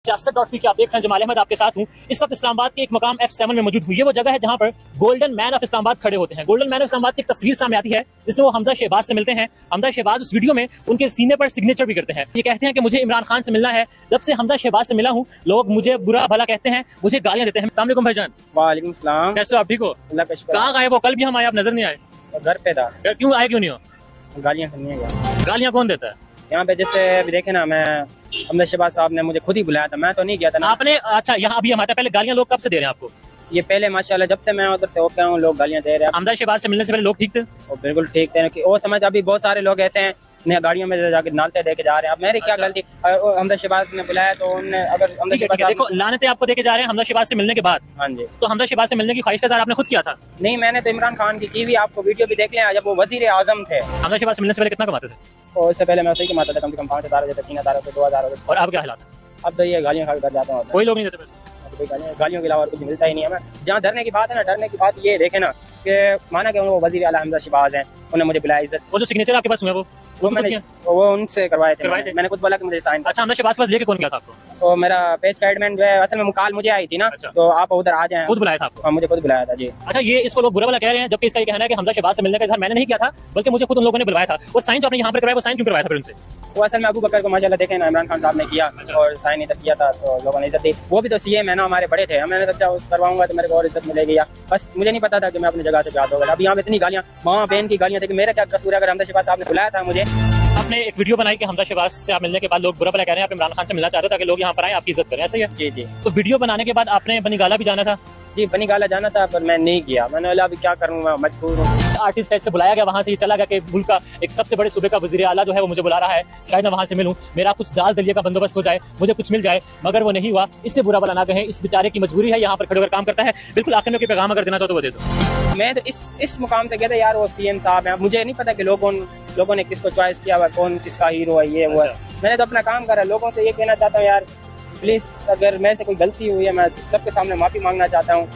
सियासत.पी के आप देख रहे हैं, जमाल अहमद आपके साथ हूं। इस वक्त इस्लामाबाद के एक मकाम F7 में मौजूद हूं। ये वो जगह है जहां पर गोल्डन मैन ऑफ इस्लामाबाद खड़े होते हैं। गोल्डन मैन ऑफ इस्लामाबाद की एक तस्वीर सामने आती है जिसमें वो हमजा शहबाज से मिलते हैं। हमजा शहबाज उस वीडियो में उनके सीने पर सिग्नेचर भी करते हैं। ये कहते हैं कि मुझे इमरान खान से मिलना है। जब से हमजा शहबाज से मिला हूँ लोग मुझे बुरा भला कहते हैं, मुझे गालियां देते हैं। अस्सलाम वालेकुम भाईजान। वालेकुम सलाम। कैसे हो आप? ठीक हो? कहाँ गए वो? कल भी हम आए, आप नजर नहीं आए। घर पे था। क्यों आए, क्यों नहीं हो? गालियां सुननी है। गालियां कौन देता है यहाँ पे? जैसे अभी देखे ना, मैं हमजा शहबाज साहब ने मुझे खुद ही बुलाया था, मैं तो नहीं गया था ना। आपने? अच्छा, यहाँ अभी हमारे पहले गालियां लोग कब से दे रहे हैं आपको? ये पहले माशाल्लाह जब से मैं उधर से होकर हूँ लोग गालियां दे रहे हैं। हमजा शहबाज से मिलने से पहले लोग ठीक थे? और बिल्कुल ठीक थे कि वो समझ। अभी बहुत सारे लोग ऐसे हैं नया गाड़ियों में जाकर नालते देके जा रहे हैं। अब मेरी क्या गलती? हमजा शहबाज ने बुलाया तो उन्होंने, अगर हमजा शहबाज देखो लानते आपको देके जा रहे हैं हमजा शहबाज से मिलने के बाद। हाँ जी। तो हमजा शहबाज से मिलने की ख्वाहिश का इज़हार आपने खुद किया था? नहीं, मैंने तो इमरान खान की हुई, आपको वीडियो भी देख लिया जब वो वजीर आजम थे। हमजा शहबाज से मिलने से पहले कितना कमाते थे? और इससे पहले मैं उसी कमाता था, कम से कम 5,000 होते, 3,000 होते, 2,000 होते। और अब क्या हालात है? अब तो ये गालियां खा कर जाता हूँ। कोई लोग नहीं देते पैसे? गालियों के अलावा कुछ मिलता ही नहीं है। हमें जहाँ डरने की बात है ना, डरने की बात ये देखे ना कि माना कि वो वजीर आला हमजा शहबाज हैं, उन्होंने मुझे बुलाया इज्जत। वो जो सिग्नेचर आपके पास हुए वो मैंने वो उनसे करवाए थे। मैंने खुद बोला कि मुझे साइन। अच्छा, हमजा शहबाज पास लेके कौन गया था आपको? तो मेरा पेज गाइडमैन जो है, असल में मुकाल मुझे आई थी ना। अच्छा। तो आप उधर आ जाए। खुद बुलाया था आपको? हाँ, मुझे खुद बुलाया था जी। अच्छा, ये इसको लोग बुरा भला कह रहे हैं, जबकि इसका ये कहना है कि हमजा शहबाज से मिलने का इज़हार मैंने नहीं किया था, बल्कि मुझे खुद उन लोगों ने बुलाया था। और साइन जो आपने यहाँ पर करवाया, वो साइन क्यों करवाया था फिर उनसे? वो असल में अबू बकर को माशाल्लाह देखे ना, इमरान खान साहब ने किया और साइन इधर किया था, तो लोगों ने इज्जत दी। वो भी तो CM है ना, हमारे बड़े थे। मैंने सोचा करवाऊंगा तो मेरे को और इज्जत मिलेगी। या बस मुझे नहीं पता था कि मैं अपनी जगह से बात होगा। अब यहाँ पे इतनी गालियां, माँ बहन की गालियां थे कि मेरा क्या कसूर है? अगर हमजा शहबाज साहब ने बुलाया था मुझे। आपने एक वीडियो बनाई कि हमजा शहबाज से आप मिलने के बाद लोग बुरा भला कह रहे हैं, आप इमरान खान से मिलना चाहते हो ताकि लोग यहाँ पर आए आपकी इज्जत करें, ऐसा ही है? जी जी। तो वीडियो बनाने के बाद आपने बनीगाला भी जाना था? जी, बनीगाला जाना था, पर मैं नहीं गया। मैंने बोला अभी क्या करूँ, मैं मजबूर हूँ। आर्टिस्ट है, बुलाया गया, वहां से ये चला गया कि मुल्क का एक सबसे बड़े सूबे का वजीर आला जो है वो मुझे बुला रहा है, शायद मैं वहां से मिलूं, मेरा कुछ दाल दलिया का बंदोबस्त हो जाए, मुझे कुछ मिल जाए। मगर वो नहीं हुआ। इससे बुरा भला ना कहें, इस बेचारे की मजबूरी है, यहाँ पर खड़े होकर काम करता है। बिल्कुल आखिर में कोई पैगाम अगर देना चाहो तो वो दे दो। मैं तो इस मुकाम से गया था यार, वो CM साहब हैं। मुझे नहीं पता कि लोगों ने किसको चॉइस किया हुआ, कौन किसका हीरो है, ये वो है। मैंने तो अपना काम करा। लोगों से ये कहना चाहता हूँ यार, प्लीज अगर मेरे से कोई गलती हुई है, मैं सबके सामने माफी मांगना चाहता हूँ।